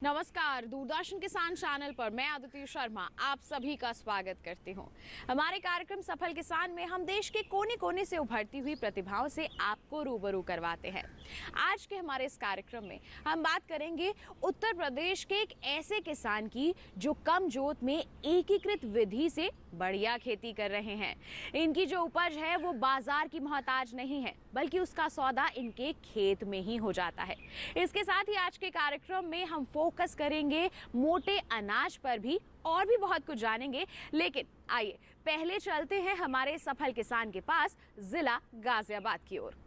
नमस्कार, दूरदर्शन किसान चैनल पर मैं अदिति शर्मा आप सभी का स्वागत करती हूं। हमारे कार्यक्रम सफल किसान में हम देश के कोने कोने से उभरती हुई प्रतिभाओं से आपको रूबरू करवाते हैं। आज के हमारे इस कार्यक्रम में हम बात करेंगे उत्तर प्रदेश के एक ऐसे किसान की जो कम जोत में एकीकृत विधि से बढ़िया खेती कर रहे हैं। इनकी जो उपज है वो बाजार की मोहताज नहीं है, बल्कि उसका सौदा इनके खेत में ही हो जाता है। इसके साथ ही आज के कार्यक्रम में हम फोकस करेंगे मोटे अनाज पर भी और भी बहुत कुछ जानेंगे। लेकिन आइए पहले चलते हैं हमारे सफल किसान के पास जिला गाजियाबाद की ओर।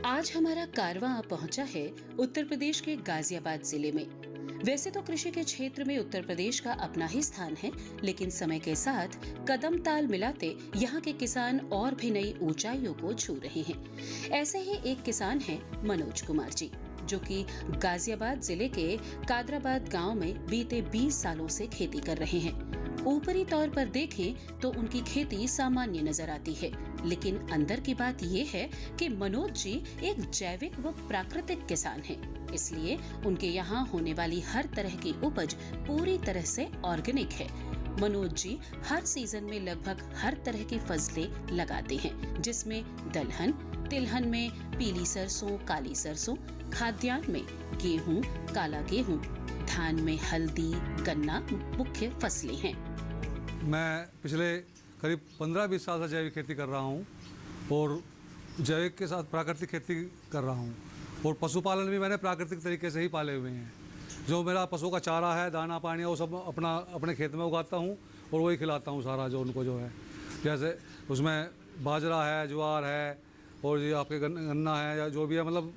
आज हमारा कारवां पहुंचा है उत्तर प्रदेश के गाजियाबाद जिले में। वैसे तो कृषि के क्षेत्र में उत्तर प्रदेश का अपना ही स्थान है, लेकिन समय के साथ कदम ताल मिलाते यहाँ के किसान और भी नई ऊंचाइयों को छू रहे हैं। ऐसे ही एक किसान हैं मनोज कुमार जी, जो कि गाजियाबाद जिले के कादराबाद गांव में बीते 20 सालों से खेती कर रहे हैं। ऊपरी तौर पर देखें तो उनकी खेती सामान्य नजर आती है, लेकिन अंदर की बात ये है कि मनोज जी एक जैविक व प्राकृतिक किसान हैं। इसलिए उनके यहाँ होने वाली हर तरह की उपज पूरी तरह से ऑर्गेनिक है। मनोज जी हर सीजन में लगभग हर तरह की फसलें लगाते हैं, जिसमें दलहन, तिलहन में पीली सरसों, काली सरसों, खाद्यान्न में गेहूं, काला गेहूं, धान में हल्दी, गन्ना मुख्य फसलें हैं। मैं पिछले करीब 15-20 साल से जैविक खेती कर रहा हूँ और जैविक के साथ प्राकृतिक खेती कर रहा हूँ, और पशुपालन भी मैंने प्राकृतिक तरीके से ही पाले हुए हैं। जो मेरा पशुओं का चारा है, दाना पानी है, वो सब अपने खेत में उगाता हूँ और वही खिलाता हूँ सारा जो उनको जो है। जैसे उसमें बाजरा है, ज्वार है और ये आपके गन्ना है या जो भी है, मतलब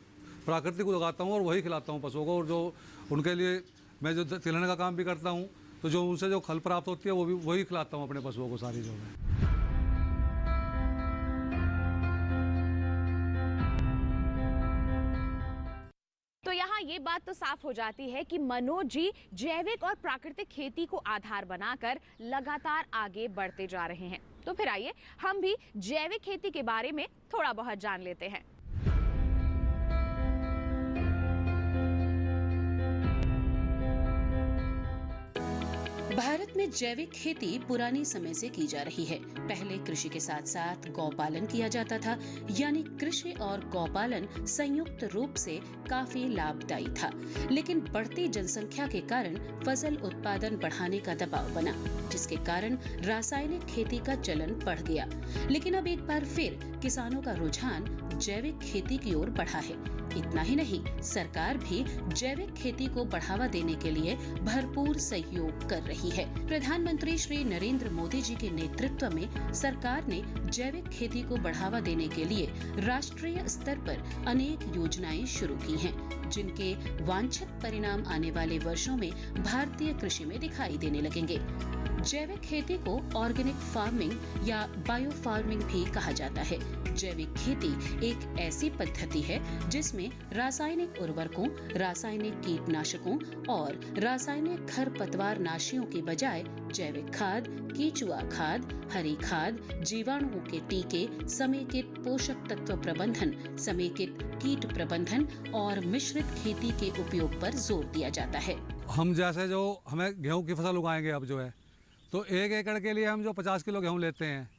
प्राकृतिक उगाता हूँ और वही खिलाता हूँ पशुओं को। और जो उनके लिए मैं जो तिलहन का काम भी करता हूँ, तो जो उनसे जो खल प्राप्त होती है वो भी वही खिलाता हूँ अपने पशुओं को सारी जो है। तो यहाँ ये बात तो साफ हो जाती है कि मनोज जी जैविक और प्राकृतिक खेती को आधार बनाकर लगातार आगे बढ़ते जा रहे हैं। तो फिर आइए हम भी जैविक खेती के बारे में थोड़ा बहुत जान लेते हैं। भारत में जैविक खेती पुराने समय से की जा रही है। पहले कृषि के साथ साथ गौपालन किया जाता था, यानी कृषि और गौपालन संयुक्त रूप से काफी लाभदायी था। लेकिन बढ़ती जनसंख्या के कारण फसल उत्पादन बढ़ाने का दबाव बना, जिसके कारण रासायनिक खेती का चलन बढ़ गया। लेकिन अब एक बार फिर किसानों का रुझान जैविक खेती की ओर बढ़ा है। इतना ही नहीं, सरकार भी जैविक खेती को बढ़ावा देने के लिए भरपूर सहयोग कर रही है। प्रधानमंत्री श्री नरेंद्र मोदी जी के नेतृत्व में सरकार ने जैविक खेती को बढ़ावा देने के लिए राष्ट्रीय स्तर पर अनेक योजनाएं शुरू की हैं, जिनके वांछित परिणाम आने वाले वर्षों में भारतीय कृषि में दिखाई देने लगेंगे। जैविक खेती को ऑर्गेनिक फार्मिंग या बायो फार्मिंग भी कहा जाता है। जैविक खेती एक ऐसी पद्धति है जिसमें रासायनिक उर्वरकों, रासायनिक कीटनाशकों और रासायनिक खरपतवार नाशियों के बजाय जैविक खाद, केचुआ खाद, हरी खाद, जीवाणुओं के टीके, समेकित पोषक तत्व प्रबंधन, समेकित कीट प्रबंधन और मिश्रित खेती के उपयोग पर जोर दिया जाता है। हम जैसे जो हमें गेहूं की फसल उगाएंगे अब जो है, तो 1 एकड़ के लिए हम जो 50 किलो गेहूं लेते हैं,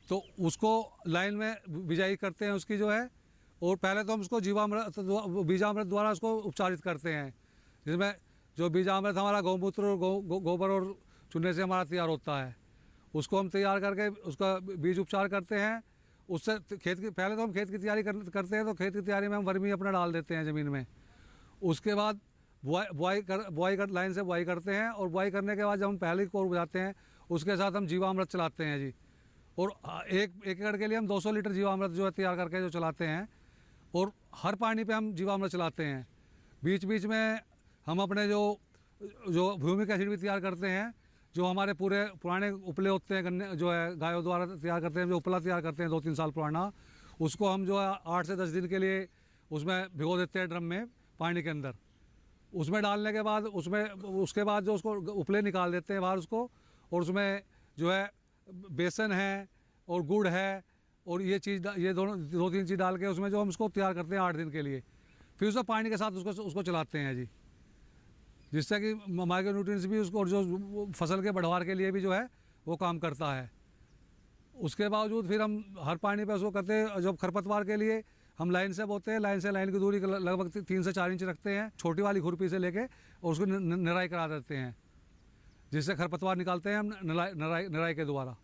तो उसको लाइन में बिजाई करते हैं उसकी जो है, और पहले तो हम उसको बीजामृत द्वारा उसको उपचारित करते हैं, जिसमें जो बीजामृत हमारा गौमूत्र और गोबर और चूने से हमारा तैयार होता है, उसको हम तैयार करके उसका बीज उपचार करते हैं। उससे पहले तो हम खेत की तैयारी करते हैं, तो खेत की तैयारी में हम वर्मी अपना डाल देते हैं ज़मीन में। उसके बाद बुआई लाइन से बुआई करते हैं, और बुआई करने के बाद जब हम पहली कोर बुझाते हैं, उसके साथ हम जीवामृत चलाते हैं जी। और एक एकड़ के लिए हम 200 लीटर जीवामृत जो है तैयार करके जो चलाते हैं, और हर पानी पे हम जीवामृत चलाते हैं। बीच बीच में हम अपने जो भूमिक एसिड भी तैयार करते हैं, जो हमारे पूरे पुराने उपले होते हैं गन्ने जो है गायों द्वारा तैयार करते हैं, जो उपला तैयार करते हैं 2-3 साल पुराना, उसको हम जो है 8 से 10 दिन के लिए उसमें भिगो देते हैं ड्रम में पानी के अंदर। उसमें डालने के बाद उसके बाद जो उसको उपले निकाल देते हैं बाहर उसको, और उसमें जो है बेसन है और गुड़ है और ये चीज़ ये दोनों 2-3 चीज़ डाल के उसमें जो हम उसको तैयार करते हैं 8 दिन के लिए, फिर उसको पानी के साथ उसको चलाते हैं जी, जिससे कि माइक्रो न्यूट्रिएंट्स भी उसको और जो फसल के बढ़वार के लिए भी जो है वो काम करता है। उसके बावजूद फिर हम हर पानी पे उसको करते हैं। जब खरपतवार के लिए हम लाइन से बोते हैं, लाइन से लाइन की दूरी लगभग 3 से 4 इंच रखते हैं, छोटी वाली खुरपी से लेके, और उसको निराई करा देते हैं, जिससे खरपतवार निकालते हैं हम निराई के द्वारा।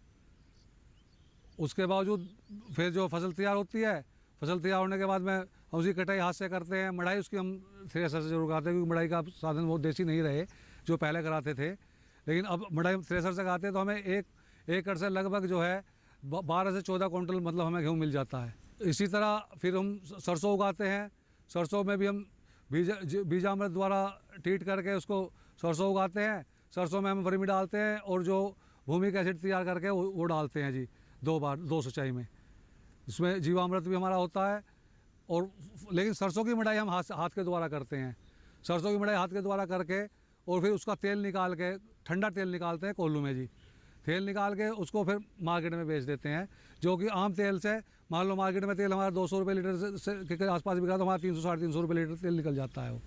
उसके बावजूद फिर जो फसल तैयार होती है, फसल तैयार होने के बाद में हम उसकी कटाई हाथ से करते हैं। मढ़ाई उसकी हम थ्रेसर से जरूर कराते हैं, क्योंकि मढ़ाई का साधन बहुत देसी नहीं रहे जो पहले कराते थे, लेकिन अब मढ़ाई थ्रेसर से कराते हैं तो हमें एक एकड़ से लगभग जो है 12 से 14 क्विंटल मतलब हमें गेहूँ मिल जाता है। इसी तरह फिर हम सरसों उगाते हैं। सरसों में भी हम बीजामृत द्वारा ट्रीट करके उसको सरसों उगाते हैं। सरसों में हम वर्मी डालते हैं और जो भूमिक एसिड तैयार करके वो डालते हैं जी 2 बार 2 सिंचाई में। इसमें जीवामृत भी हमारा होता है। और लेकिन सरसों की मढ़ाई हम हाथ के द्वारा करते हैं। सरसों की मढ़ाई हाथ के द्वारा करके और फिर उसका तेल निकाल के, ठंडा तेल निकालते हैं कोल्हू में जी, तेल निकाल के उसको फिर मार्केट में बेच देते हैं। जो कि आम तेल से मान लो मार्केट में तेल हमारा 200 रुपये लीटर के आसपास बिका तो हमारा 300-350 रुपये लीटर तेल निकल जाता है। वो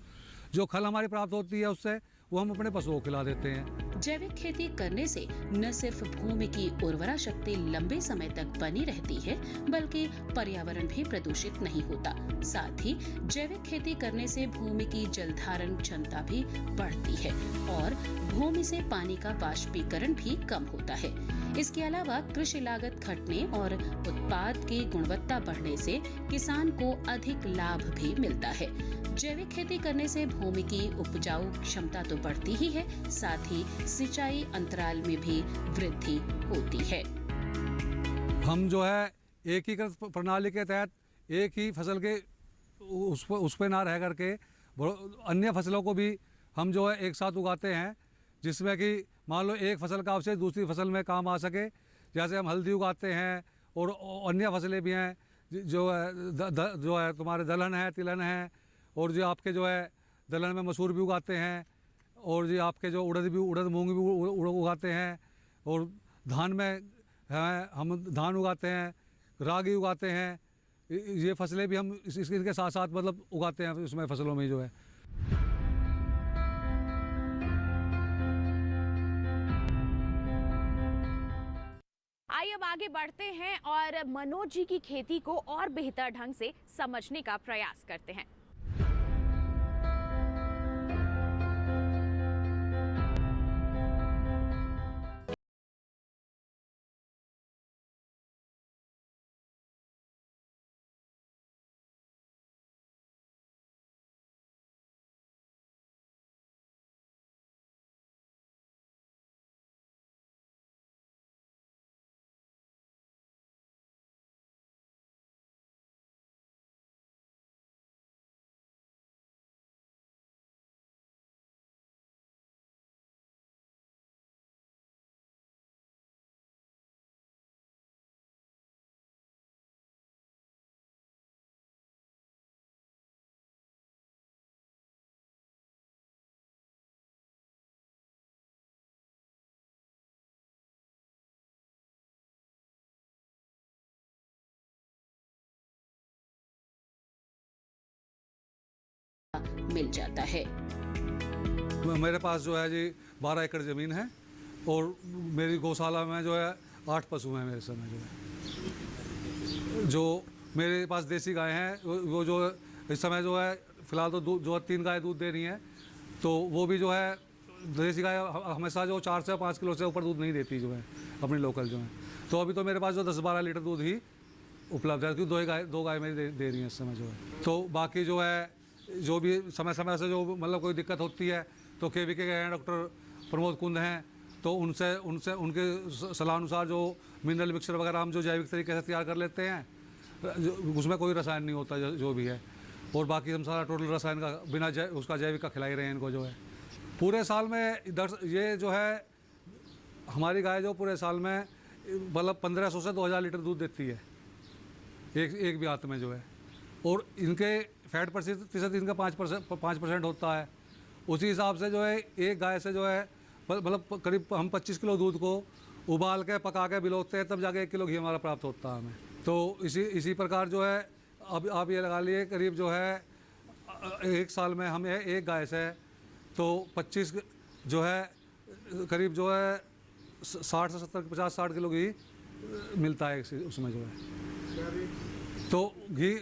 जो खल हमारी प्राप्त होती है उससे वो हम अपने पशुओं को खिला देते हैं। जैविक खेती करने से न सिर्फ भूमि की उर्वरा शक्ति लंबे समय तक बनी रहती है, बल्कि पर्यावरण भी प्रदूषित नहीं होता। साथ ही जैविक खेती करने से भूमि की जल धारण क्षमता भी बढ़ती है और भूमि से पानी का वाष्पीकरण भी कम होता है। इसके अलावा कृषि लागत घटने और उत्पाद की गुणवत्ता बढ़ने से किसान को अधिक लाभ भी मिलता है। जैविक खेती करने से भूमि की उपजाऊ क्षमता तो बढ़ती ही है, साथ ही सिंचाई अंतराल में भी वृद्धि होती है। हम जो है एकीकृत प्रणाली के तहत एक ही फसल के उस पे ना रह करके अन्य फसलों को भी हम जो है एक साथ उगाते हैं, जिसमें कि मान लो एक फसल का अवशेष दूसरी फसल में काम आ सके। जैसे हम हल्दी उगाते हैं और अन्य फसलें भी हैं जो है तुम्हारे दलहन है, तिलहन है, और जो आपके जो है दलहन में मसूर भी उगाते हैं, और जो आपके जो उड़द मूंग भी उगाते हैं, और धान में हम धान उगाते हैं, रागी उगाते हैं। ये फसलें भी हम इनके साथ साथ मतलब उगाते हैं इसमें फसलों में जो है। आइए अब आगे बढ़ते हैं और मनोज जी की खेती को और बेहतर ढंग से समझने का प्रयास करते हैं। मिल जाता है। मेरे पास जो है जी 12 एकड़ ज़मीन है और मेरी गौशाला में जो है 8 पशु हैं मेरे समय जो है। जो मेरे पास देसी गाय हैं वो जो इस समय जो है फ़िलहाल तो जो 3 गाय दूध दे रही हैं, तो वो भी जो है देसी गाय हमेशा जो 4 से 5 किलो से ऊपर दूध नहीं देती जो है अपनी लोकल जो है। तो अभी तो मेरे पास जो 10-12 लीटर दूध ही उपलब्ध है, क्योंकि 2 गाय मेरी दे रही हैं इस समय जो है। तो बाकी जो है जो भी समय समय से जो मतलब कोई दिक्कत होती है तो KVK के हैं डॉक्टर प्रमोद कुंद हैं, तो उनके सलाह अनुसार जो मिनरल मिक्सचर वगैरह हम जो जैविक तरीके से तैयार कर लेते हैं, उसमें कोई रसायन नहीं होता जो भी है। और बाकी हम सारा टोटल रसायन का बिना उसका जैविक का खिला ही रहे हैं इनको जो है। पूरे साल में ये जो है हमारी गाय जो पूरे साल में मतलब 1500 से 2000 लीटर दूध देती है एक भी हाथ में जो है। और इनके फैट प्रतिशत इनका 5% होता है। उसी हिसाब से जो है एक गाय से जो है मतलब करीब हम 25 किलो दूध को उबाल के पका के बिलोते हैं, तब जाके 1 किलो घी हमारा प्राप्त होता है हमें। तो इसी प्रकार जो है अब आप ये लगा लिए करीब जो है एक साल में हमें एक गाय से तो 25 जो है करीब जो है 60 से 70 50-60 किलो घी मिलता है उसमें जो है। तो घी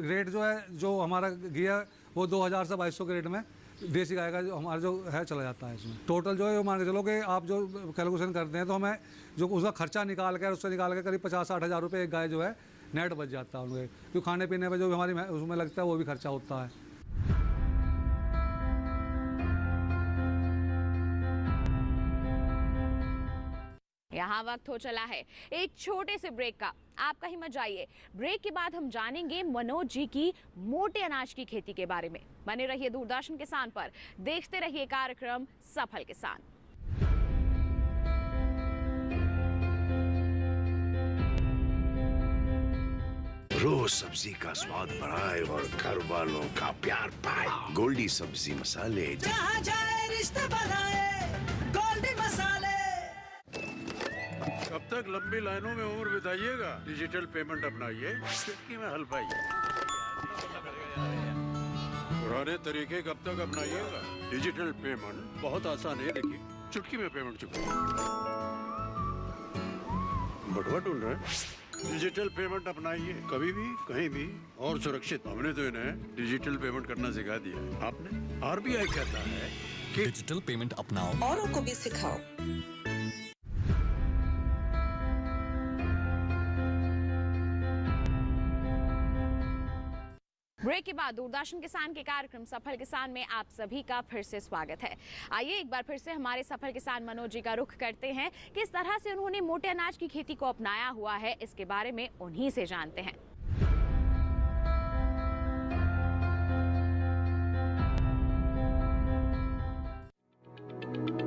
रेट जो है जो हमारा घी है वो 2000 से 2200 के रेट में देसी गाय का जो हमारा जो है चला जाता है इसमें। टोटल जो है मान के चलो कि आप जो कैलकुलेशन करते हैं तो हमें जो उसका खर्चा निकाल कर उससे निकाल के करीब 50-60 हज़ार रुपये एक गाय जो है नेट बच जाता है उनके, क्योंकि खाने पीने में जो भी हमारी उसमें लगता है वो भी खर्चा होता है। यहाँ वक्त हो चला है एक छोटे से ब्रेक का। आपका हिम्मत जाइए। ब्रेक के बाद हम जानेंगे मनोज जी की मोटे अनाज की खेती के बारे में। बने रहिए दूरदर्शन किसान पर, देखते रहिए कार्यक्रम सफल किसान। रोज सब्जी का स्वाद बढ़ाए और घर वालों का प्यार पाए। गोल्डी सब्जी मसाले, जहाँ जाए रिश्ते बनाए गोल्डी मसाले। कब तक लंबी लाइनों में उम्र बिताइएगा? डिजिटल पेमेंट अपनाइए, चुटकी में हल पाइए। पुराने तरीके कब तक अपनाइएगा? डिजिटल पेमेंट बहुत आसान है। देखिए, चुटकी में पेमेंट चुकाइए। बटुआ ढूंढ रहे हैं? डिजिटल पेमेंट अपनाइए, कभी भी कहीं भी और सुरक्षित। हमने तो इन्हें डिजिटल पेमेंट करना सिखा दिया। आपने? आरबीआई कहता है कि डिजिटल पेमेंट अपनाओ, औरों को भी सिखाओ। ब्रेक के बाद दूरदर्शन किसान के कार्यक्रम सफल किसान में आप सभी का फिर से स्वागत है। आइए एक बार फिर से हमारे सफल किसान मनोज जी का रुख करते हैं। किस तरह से उन्होंने मोटे अनाज की खेती को अपनाया हुआ है, इसके बारे में उन्हीं से जानते हैं।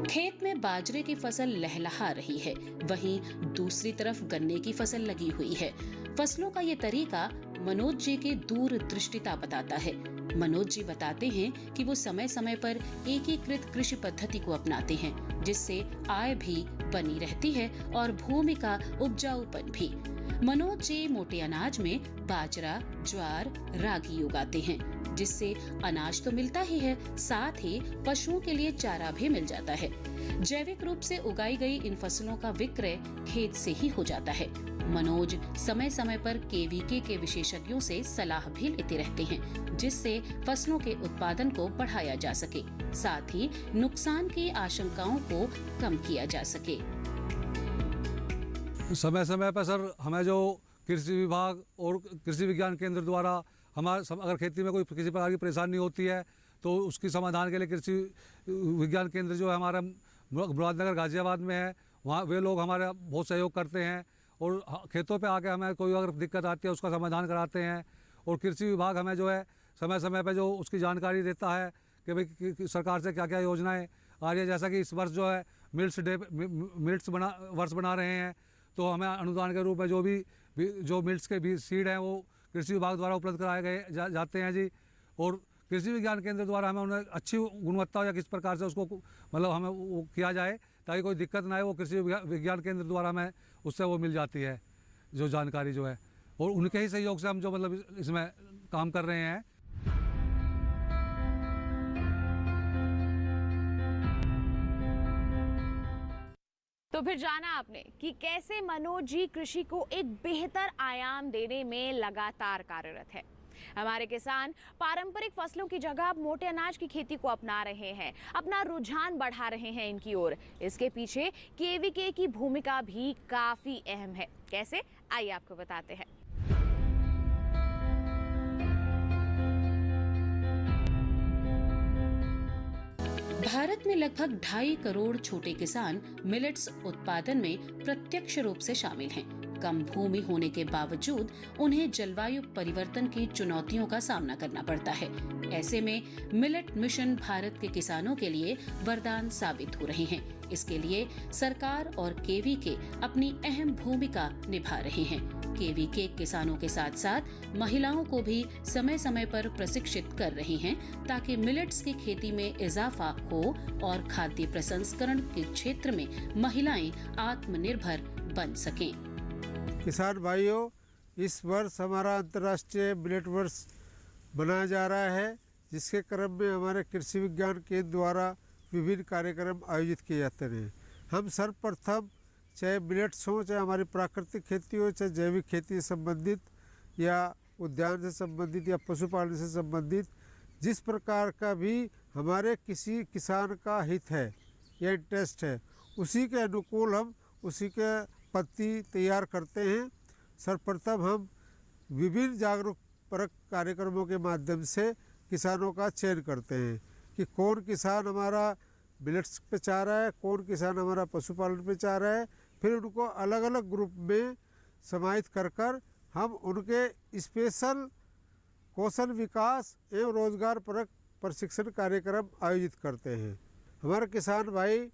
खेत में बाजरे की फसल लहलहा रही है, वहीं दूसरी तरफ गन्ने की फसल लगी हुई है। फसलों का ये तरीका मनोज जी की दूरदृष्टिता बताता है। मनोज जी बताते हैं कि वो समय समय पर एकीकृत कृषि पद्धति को अपनाते हैं, जिससे आय भी बनी रहती है और भूमि का उपजाऊपन भी। मनोज जी मोटे अनाज में बाजरा, ज्वार, रागी उगाते हैं, जिससे अनाज तो मिलता ही है, साथ ही पशुओं के लिए चारा भी मिल जाता है। जैविक रूप से उगाई गई इन फसलों का विक्रय खेत से ही हो जाता है। मनोज समय समय पर केवीके के विशेषज्ञों से सलाह भी लेते रहते हैं, जिससे फसलों के उत्पादन को बढ़ाया जा सके, साथ ही नुकसान की आशंकाओं को कम किया जा सके। समय समय पर सर हमें जो कृषि विभाग और कृषि विज्ञान केंद्र द्वारा अगर खेती में कोई किसी प्रकार की परेशानी होती है तो उसकी समाधान के लिए कृषि विज्ञान केंद्र जो है हमारा मुरादनगर गाजियाबाद में है, वहाँ वे लोग हमारा बहुत सहयोग करते हैं और खेतों पे आके हमें कोई अगर दिक्कत आती है उसका समाधान कराते हैं। और कृषि विभाग हमें जो है समय समय पे जो उसकी जानकारी देता है कि भाई सरकार से क्या क्या योजनाएं आ रही है। जैसा कि इस वर्ष जो है मिल्ट्स वर्ष बना रहे हैं, तो हमें अनुदान के रूप में जो मिल्ट्स के बीज सीड हैं वो कृषि विभाग द्वारा उपलब्ध कराए गए जाते हैं जी। और कृषि विज्ञान केंद्र द्वारा हमें उन्हें अच्छी गुणवत्ता या किस प्रकार से उसको मतलब हमें वो किया जाए ताकि कोई दिक्कत ना आए, वो कृषि विज्ञान केंद्र द्वारा हमें उससे वो मिल जाती है जो जानकारी जो है। और उनके ही सहयोग से हम जो मतलब इसमें काम कर रहे हैं। तो फिर जाना आपने कि कैसे मनोज जी कृषि को एक बेहतर आयाम देने में लगातार कार्यरत है। हमारे किसान पारंपरिक फसलों की जगह अब मोटे अनाज की खेती को अपना रहे हैं, अपना रुझान बढ़ा रहे हैं इनकी ओर। इसके पीछे केवीके की भूमिका भी काफी अहम है। कैसे, आइए आपको बताते हैं। भारत में लगभग 2.5 करोड़ छोटे किसान मिलेट्स उत्पादन में प्रत्यक्ष रूप से शामिल हैं। कम भूमि होने के बावजूद उन्हें जलवायु परिवर्तन की चुनौतियों का सामना करना पड़ता है। ऐसे में मिलेट मिशन भारत के किसानों के लिए वरदान साबित हो रहे हैं। इसके लिए सरकार और केवीके अपनी अहम भूमिका निभा रहे हैं। केवीके किसानों के साथ साथ महिलाओं को भी समय समय पर प्रशिक्षित कर रहे हैं, ताकि मिलेट्स की खेती में इजाफा हो और खाद्य प्रसंस्करण के क्षेत्र में महिलाएं आत्मनिर्भर बन सकें। किसान भाइयों, इस वर्ष हमारा अंतर्राष्ट्रीय मिलेट वर्ष मनाया जा रहा है, जिसके क्रम में हमारे कृषि विज्ञान केंद्र द्वारा विभिन्न कार्यक्रम आयोजित किए जाते हैं। हम सर्वप्रथम चाहे मिलेट्स हो, चाहे हमारी प्राकृतिक खेती हो, चाहे जैविक खेती से संबंधित या उद्यान से संबंधित या पशुपालन से संबंधित जिस प्रकार का भी हमारे किसी किसान का हित है या इंटरेस्ट है, उसी के अनुकूल हम उसी के पत्ती तैयार करते हैं। सर्वप्रथम हम विभिन्न जागरूकपरक कार्यक्रमों के माध्यम से किसानों का चयन करते हैं कि कौन किसान हमारा मिलेट्स पे चाह रहा है, कौन किसान हमारा पशुपालन पे चाह रहा है। फिर उनको अलग अलग ग्रुप में समाहित कर कर हम उनके स्पेशल कौशल विकास एवं रोजगार परक प्रशिक्षण कार्यक्रम आयोजित करते हैं। हमारे किसान भाई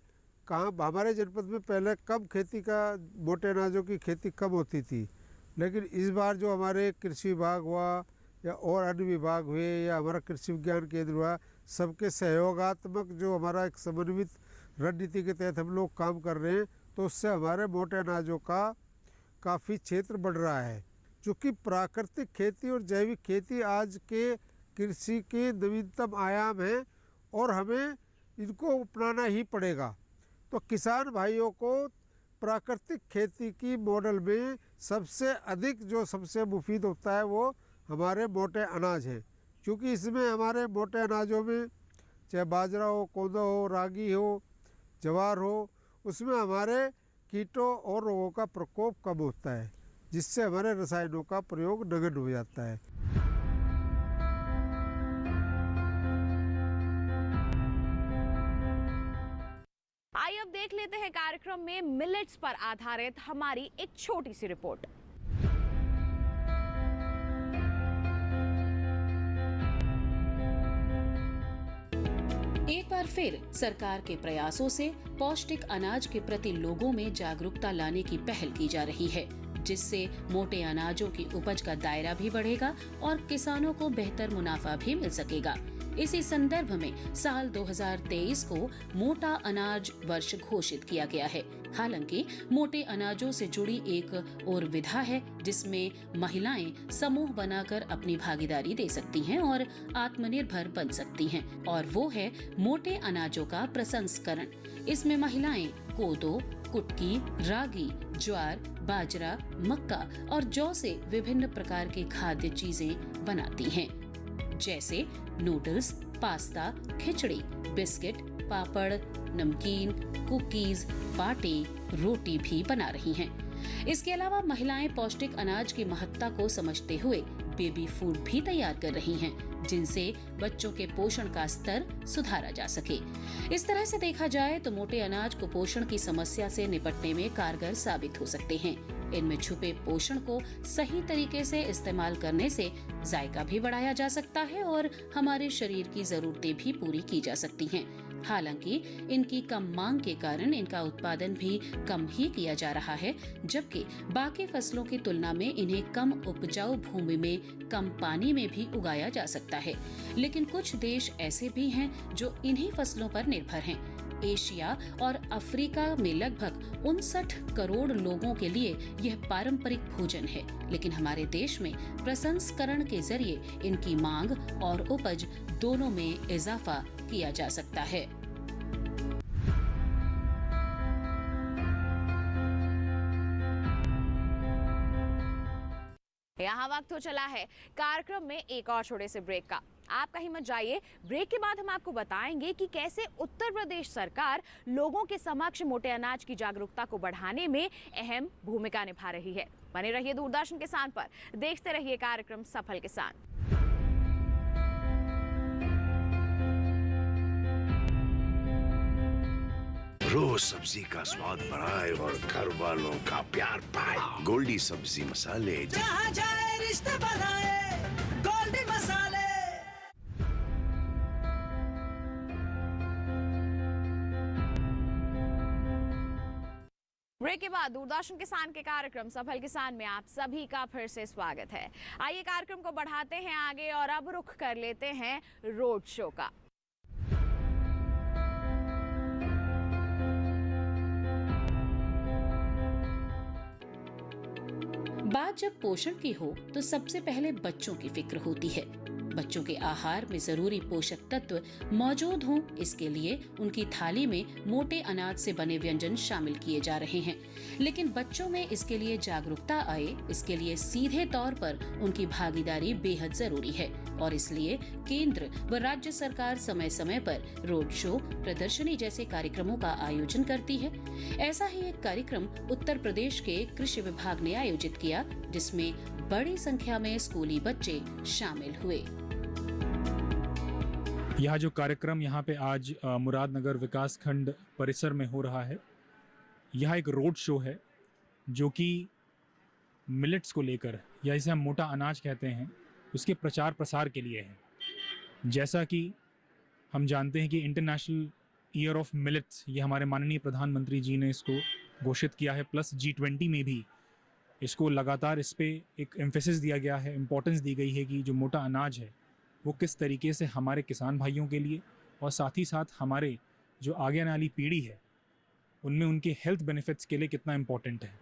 हमारे जनपद में पहले कम खेती का मोटे अनाजों की खेती कम होती थी, लेकिन इस बार जो हमारे कृषि विभाग हुआ या और अन्य विभाग हुए या हमारा कृषि विज्ञान केंद्र हुआ, सबके सहयोगात्मक जो हमारा एक समन्वित रणनीति के तहत हम लोग काम कर रहे हैं, तो उससे हमारे मोटे अनाजों का काफ़ी क्षेत्र बढ़ रहा है। चूँकि प्राकृतिक खेती और जैविक खेती आज के कृषि के नवीनतम आयाम हैं और हमें इनको अपनाना ही पड़ेगा। तो किसान भाइयों को प्राकृतिक खेती की मॉडल में सबसे अधिक जो सबसे मुफीद होता है वो हमारे मोटे अनाज हैं, क्योंकि इसमें हमारे मोटे अनाजों में चाहे बाजरा हो, कोदो हो, रागी हो, ज्वार हो, उसमें हमारे कीटों और रोगों का प्रकोप कम होता है, जिससे हमारे रसायनों का प्रयोग नगण्य हो जाता है। आइए अब देख लेते हैं कार्यक्रम में मिलेट्स पर आधारित हमारी एक छोटी सी रिपोर्ट। एक बार फिर सरकार के प्रयासों से पौष्टिक अनाज के प्रति लोगों में जागरूकता लाने की पहल की जा रही है, जिससे मोटे अनाजों की उपज का दायरा भी बढ़ेगा और किसानों को बेहतर मुनाफा भी मिल सकेगा। इसी संदर्भ में साल 2023 को मोटा अनाज वर्ष घोषित किया गया है। हालांकि मोटे अनाजों से जुड़ी एक और विधा है, जिसमें महिलाएं समूह बनाकर अपनी भागीदारी दे सकती हैं और आत्मनिर्भर बन सकती हैं, और वो है मोटे अनाजों का प्रसंस्करण। इसमें महिलाएं कोदो, कुटकी, रागी, ज्वार, बाजरा, मक्का और जौ से विभिन्न प्रकार के खाद्य चीजें बनाती हैं, जैसे नूडल्स, पास्ता, खिचड़ी, बिस्किट, पापड़, नमकीन, कुकीज, बाटे, रोटी भी बना रही हैं। इसके अलावा महिलाएं पौष्टिक अनाज की महत्ता को समझते हुए बेबी फूड भी तैयार कर रही हैं, जिनसे बच्चों के पोषण का स्तर सुधारा जा सके। इस तरह से देखा जाए तो मोटे अनाज कुपोषण की समस्या से निपटने में कारगर साबित हो सकते हैं। इनमें छुपे पोषण को सही तरीके से इस्तेमाल करने से जायका भी बढ़ाया जा सकता है और हमारे शरीर की जरूरतें भी पूरी की जा सकती हैं। हालांकि इनकी कम मांग के कारण इनका उत्पादन भी कम ही किया जा रहा है, जबकि बाकी फसलों की तुलना में इन्हें कम उपजाऊ भूमि में कम पानी में भी उगाया जा सकता है। लेकिन कुछ देश ऐसे भी हैं जो इन्हीं फसलों पर निर्भर हैं। एशिया और अफ्रीका में लगभग 59 करोड़ लोगों के लिए यह पारंपरिक भोजन है, लेकिन हमारे देश में प्रसंस्करण के जरिए इनकी मांग और उपज दोनों में इजाफा किया जा सकता है। यहाँ वक्त हो चला है कार्यक्रम में एक और छोटे से ब्रेक का। आप कहीं मत जाइए। ब्रेक के बाद हम आपको बताएंगे कि कैसे उत्तर प्रदेश सरकार लोगों के समक्ष मोटे अनाज की जागरूकता को बढ़ाने में अहम भूमिका निभा रही है। बने रहिए दूरदर्शन किसान पर, देखते रहिए कार्यक्रम सफल किसान। रोज सब्जी का स्वाद बढ़ाए और घर वालों का प्यार पाए। गोल्डी सब्जी मसाले, जहाँ जाए रिश्ते बनाए गोल्डी मसाले। ब्रेक के बाद दूरदर्शन किसान के कार्यक्रम सफल किसान में आप सभी का फिर से स्वागत है। आइए कार्यक्रम को बढ़ाते हैं आगे और अब रुख कर लेते हैं रोड शो का। बात जब पोषण की हो तो सबसे पहले बच्चों की फिक्र होती है। बच्चों के आहार में जरूरी पोषक तत्व मौजूद हों, इसके लिए उनकी थाली में मोटे अनाज से बने व्यंजन शामिल किए जा रहे हैं। लेकिन बच्चों में इसके लिए जागरूकता आए, इसके लिए सीधे तौर पर उनकी भागीदारी बेहद जरूरी है और इसलिए केंद्र व राज्य सरकार समय समय पर रोड शो, प्रदर्शनी जैसे कार्यक्रमों का आयोजन करती है। ऐसा ही एक कार्यक्रम उत्तर प्रदेश के कृषि विभाग ने आयोजित किया, जिसमें बड़ी संख्या में स्कूली बच्चे शामिल हुए। यह जो कार्यक्रम यहाँ पे आज मुरादनगर विकास खंड परिसर में हो रहा है, यह एक रोड शो है जो कि मिलेट्स को लेकर, या इसे हम मोटा अनाज कहते हैं, उसके प्रचार प्रसार के लिए है। जैसा कि हम जानते हैं कि इंटरनेशनल ईयर ऑफ मिलेट्स, ये हमारे माननीय प्रधानमंत्री जी ने इसको घोषित किया है, प्लस G20 में भी इसको लगातार इस पे एक एम्फेसिस दिया गया है, इम्पोर्टेंस दी गई है कि जो मोटा अनाज है वो किस तरीके से हमारे किसान भाइयों के लिए और साथ ही साथ हमारे जो आगे आने वाली पीढ़ी है उनमें उनके हेल्थ बेनिफिट्स के लिए कितना इम्पोर्टेंट है।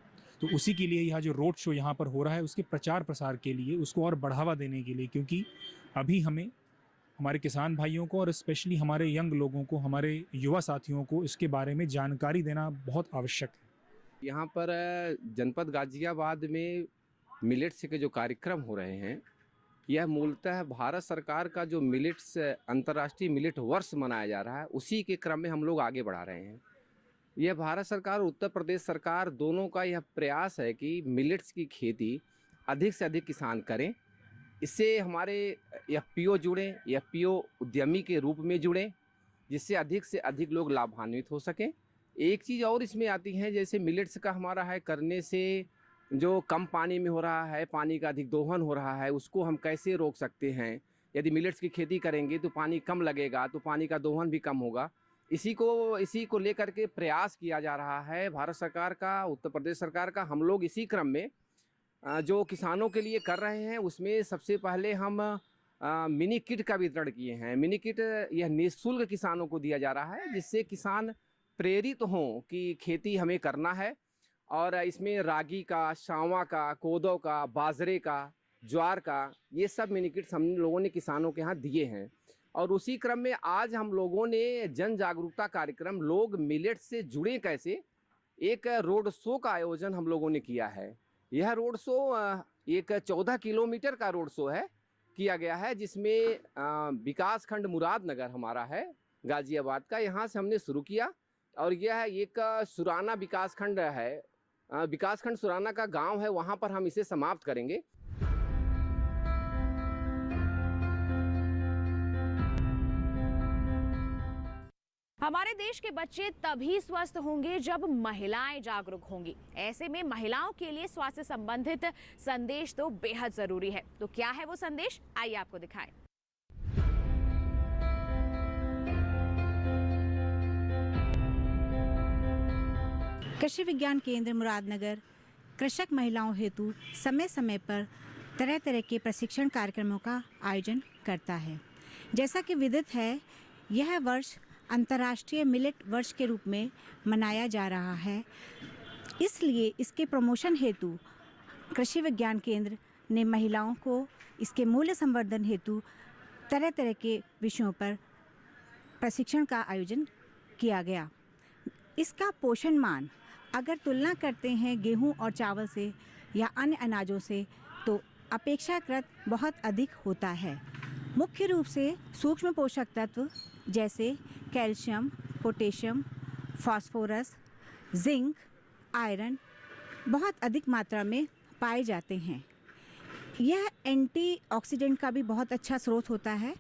तो उसी के लिए यह जो रोड शो यहाँ पर हो रहा है, उसके प्रचार प्रसार के लिए, उसको और बढ़ावा देने के लिए, क्योंकि अभी हमें हमारे किसान भाइयों को और स्पेशली हमारे यंग लोगों को, हमारे युवा साथियों को इसके बारे में जानकारी देना बहुत आवश्यक है। यहाँ पर जनपद गाजियाबाद में मिलेट्स के जो कार्यक्रम हो रहे हैं, यह मूलतः भारत सरकार का जो मिलेट्स अंतर्राष्ट्रीय मिलेट वर्ष मनाया जा रहा है, उसी के क्रम में हम लोग आगे बढ़ा रहे हैं। यह भारत सरकार और उत्तर प्रदेश सरकार दोनों का यह प्रयास है कि मिलेट्स की खेती अधिक से अधिक किसान करें। इससे हमारे FPO जुड़ें, FPO उद्यमी के रूप में जुड़ें, जिससे अधिक से अधिक लोग लाभान्वित हो सकें। एक चीज़ और इसमें आती है, जैसे मिलेट्स का हमारा है करने से जो कम पानी में हो रहा है, पानी का अधिक दोहन हो रहा है, उसको हम कैसे रोक सकते हैं। यदि मिलेट्स की खेती करेंगे तो पानी कम लगेगा, तो पानी का दोहन भी कम होगा। इसी को लेकर के प्रयास किया जा रहा है भारत सरकार का, उत्तर प्रदेश सरकार का। हम लोग इसी क्रम में जो किसानों के लिए कर रहे हैं, उसमें सबसे पहले हम मिनी किट का वितरण किए हैं। मिनी किट यह निःशुल्क किसानों को दिया जा रहा है, जिससे किसान प्रेरित हों कि खेती हमें करना है। और इसमें रागी का, सांवा का, कोदो का, बाजरे का, ज्वार का, ये सब मिनी किट्स हम लोगों ने किसानों के यहाँ दिए हैं। और उसी क्रम में आज हम लोगों ने जन जागरूकता कार्यक्रम लोग मिलेट से जुड़े कैसे, एक रोड शो का आयोजन हम लोगों ने किया है। यह रोड शो एक 14 किलोमीटर का रोड शो है, किया गया है, जिसमें विकास खंड मुरादनगर हमारा है गाजियाबाद का, यहाँ से हमने शुरू किया। और यह एक सुराना विकास खंड है, विकास खंड सुराना का गांव है, वहाँ पर हम इसे समाप्त करेंगे। हमारे देश के बच्चे तभी स्वस्थ होंगे जब महिलाएं जागरूक होंगी। ऐसे में महिलाओं के लिए स्वास्थ्य संबंधित संदेश तो बेहद जरूरी है। तो क्या है वो संदेश, आइए आपको दिखाएं। कृषि विज्ञान केंद्र मुरादनगर कृषक महिलाओं हेतु समय समय पर तरह तरह के प्रशिक्षण कार्यक्रमों का आयोजन करता है। जैसा कि विदित है, यह वर्ष अंतर्राष्ट्रीय मिलेट वर्ष के रूप में मनाया जा रहा है। इसलिए इसके प्रमोशन हेतु कृषि विज्ञान केंद्र ने महिलाओं को इसके मूल्य संवर्धन हेतु तरह तरह के विषयों पर प्रशिक्षण का आयोजन किया गया। इसका पोषण मान अगर तुलना करते हैं गेहूं और चावल से या अन्य अनाजों से, तो अपेक्षाकृत बहुत अधिक होता है। मुख्य रूप से सूक्ष्म पोषक तत्व जैसे calcium, potassium, phosphorus, zinc, iron बहुत अधिक मात्रा में पाए जाते हैं। यह एंटीऑक्सीडेंट का भी बहुत अच्छा स्रोत होता है।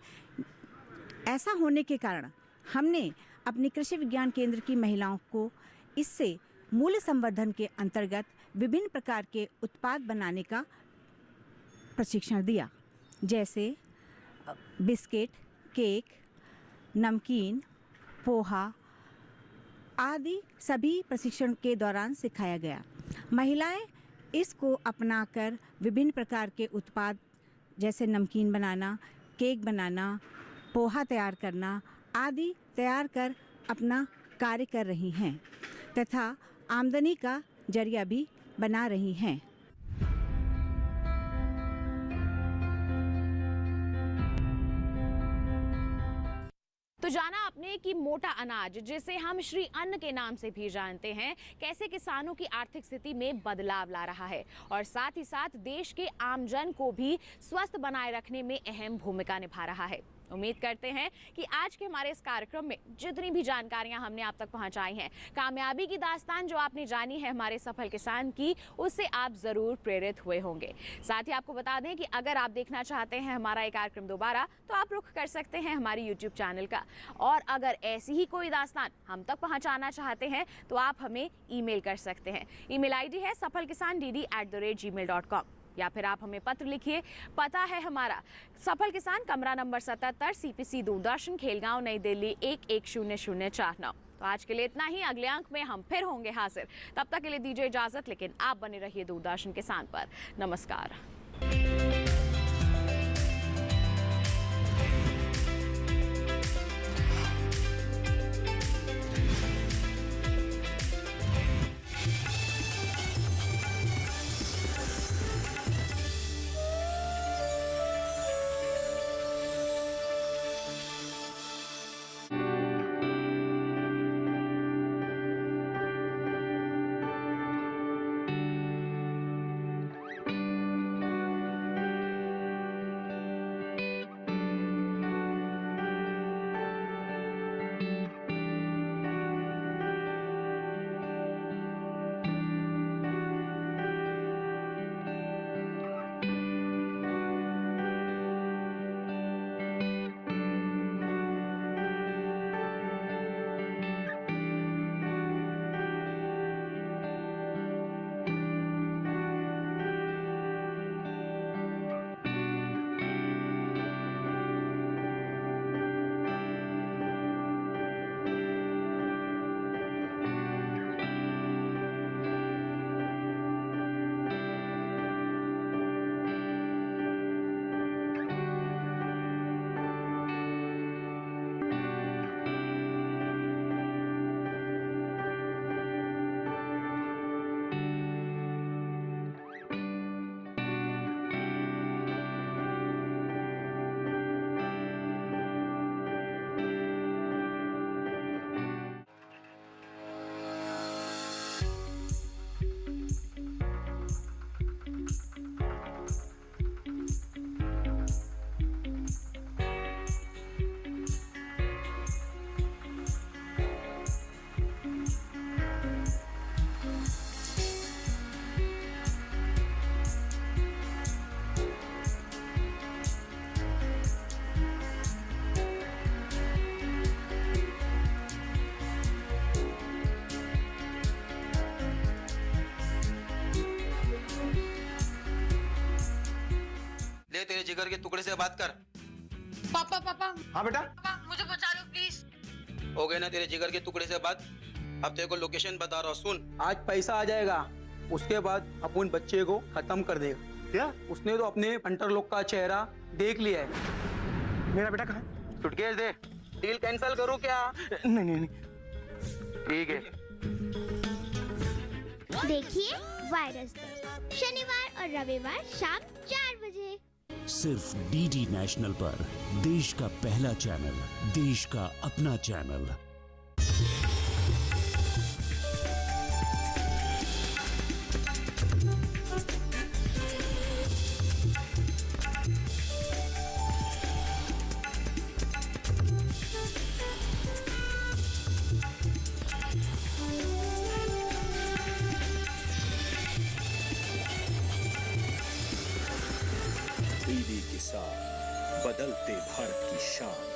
ऐसा होने के कारण हमने अपने कृषि विज्ञान केंद्र की महिलाओं को इससे मूल्य संवर्धन के अंतर्गत विभिन्न प्रकार के उत्पाद बनाने का प्रशिक्षण दिया, जैसे बिस्किट, केक, नमकीन, पोहा आदि सभी प्रशिक्षण के दौरान सिखाया गया। महिलाएं इसको अपनाकर विभिन्न प्रकार के उत्पाद जैसे नमकीन बनाना, केक बनाना, पोहा तैयार करना आदि तैयार कर अपना कार्य कर रही हैं तथा आमदनी का जरिया भी बना रही हैं। जाना आपने कि मोटा अनाज, जिसे हम श्री अन्न के नाम से भी जानते हैं, कैसे किसानों की आर्थिक स्थिति में बदलाव ला रहा है और साथ ही साथ देश के आमजन को भी स्वस्थ बनाए रखने में अहम भूमिका निभा रहा है। उम्मीद करते हैं कि आज के हमारे इस कार्यक्रम में जितनी भी जानकारियां हमने आप तक पहुंचाई हैं, कामयाबी की दास्तान जो आपने जानी है हमारे सफल किसान की, उससे आप ज़रूर प्रेरित हुए होंगे। साथ ही आपको बता दें कि अगर आप देखना चाहते हैं हमारा ये कार्यक्रम दोबारा, तो आप रुख कर सकते हैं हमारी YouTube चैनल का। और अगर ऐसी ही कोई दास्तान हम तक पहुँचाना चाहते हैं तो आप हमें ईमेल कर सकते हैं। ईमेल ID है safalkisandd@gmail.com, या फिर आप हमें पत्र लिखिए। पता है हमारा सफल किसान, कमरा नंबर 77, CPC दूरदर्शन, खेलगांव, नई दिल्ली 110049। तो आज के लिए इतना ही। अगले अंक में हम फिर होंगे हाजिर। तब तक के लिए दीजिए इजाजत, लेकिन आप बने रहिए दूरदर्शन किसान पर। नमस्कार। तेरे जिगर के टुकड़े से बात कर। पापा पापा। हाँ बेटा। पापा मुझे बचा लो प्लीज। हो गए ना तेरे जिगर के टुकड़े से बात। अब तेरे को लोकेशन बता रहा हूँ, सुन। आज पैसा आ जाएगा, उसके बाद अपन बच्चे को खत्म कर देगा। क्या? उसने तो अपने पंटर लोग का चेहरा देख लिया है। मेरा बेटा कहाँ है? सुटकेस दे। डील कैंसिल करूँ क्या? नहीं नहीं नहीं, ठीक है। देखिए वायरस पर शनिवार और रविवार शाम 4 बजे सिर्फ DD नेशनल पर, देश का पहला चैनल, देश का अपना चैनल। DD के साथ बदलते भारत की शान।